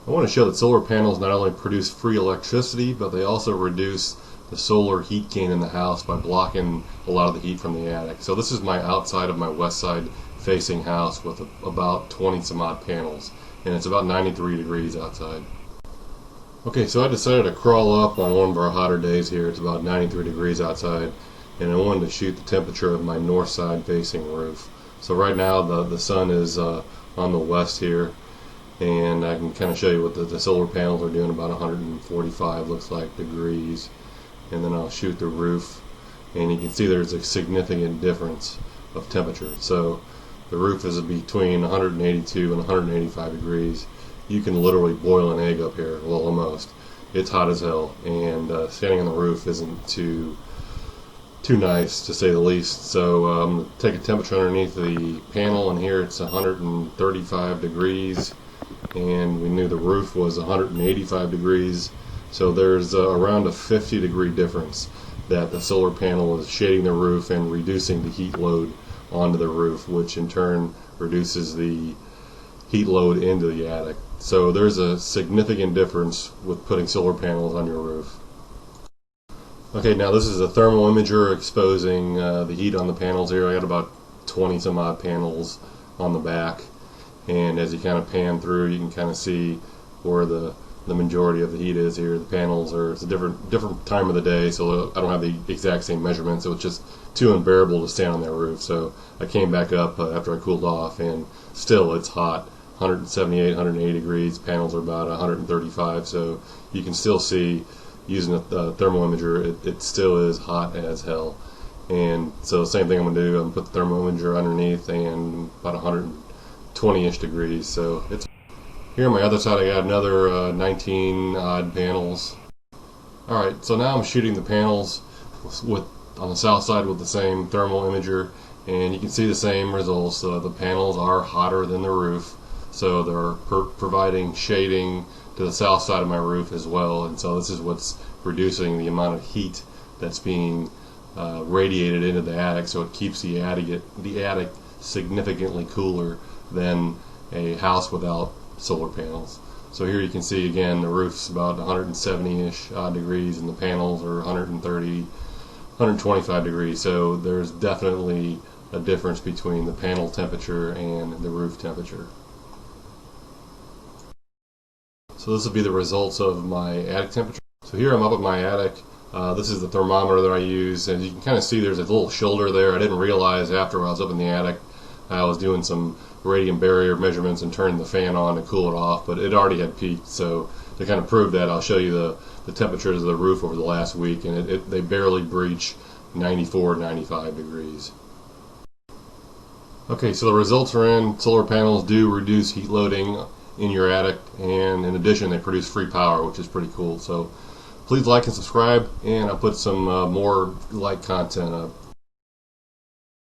I want to show that solar panels not only produce free electricity, but they also reduce the solar heat gain in the house by blocking a lot of the heat from the attic. So this is my outside of my west side facing house with about 20 some odd panels, and it's about 93 degrees outside. Okay, so I decided to crawl up on one of our hotter days here. It's about 93 degrees outside, and I wanted to shoot the temperature of my north side facing roof. So right now the sun is on the west here, and I can kind of show you what the solar panels are doing, about 145 looks like degrees. And then I'll shoot the roof, and you can see there's a significant difference of temperature. So the roof is between 182 and 185 degrees. You can literally boil an egg up here, well, almost. It's hot as hell, and standing on the roof isn't too nice, to say the least. So I'm going to take a temperature underneath the panel, and here it's 135 degrees, and we knew the roof was 185 degrees. So there's around a 50 degree difference that the solar panel is shading the roof and reducing the heat load onto the roof, which in turn reduces the heat load into the attic. So there's a significant difference with putting solar panels on your roof. Okay, now this is a thermal imager exposing the heat on the panels here. I got about 20 some odd panels on the back, and as you kind of pan through, you can kind of see where the majority of the heat is here. The panels are, it's a different time of the day, so I don't have the exact same measurements. So it's just too unbearable to stand on that roof. So I came back up after I cooled off, and still it's hot, 178, 180 degrees. Panels are about 135, so you can still see, using a thermal imager, it still is hot as hell. And so same thing I'm going to do, I'm going to put the thermal imager underneath, and about 120-ish degrees. So it's here on my other side. I got another 19 odd panels. Alright, so now I'm shooting the panels on the south side with the same thermal imager, and you can see the same results. The panels are hotter than the roof, so they're providing shading to the south side of my roof as well, and so this is what's reducing the amount of heat that's being radiated into the attic, so it keeps the attic significantly cooler than a house without solar panels. So here you can see again the roof's about 170-ish odd degrees, and the panels are 130, 125 degrees. So there's definitely a difference between the panel temperature and the roof temperature. So this will be the results of my attic temperature. So here I'm up at my attic. This is the thermometer that I use, and you can kind of see there's a little shoulder there. I didn't realize after I was up in the attic I was doing some radiant barrier measurements and turning the fan on to cool it off, but it already had peaked. So to kind of prove that, I'll show you the temperatures of the roof over the last week, and they barely breach 94, 95 degrees. Okay, so the results are in. Solar panels do reduce heat loading in your attic, and in addition they produce free power, which is pretty cool. So please like and subscribe, and I'll put some more like content up.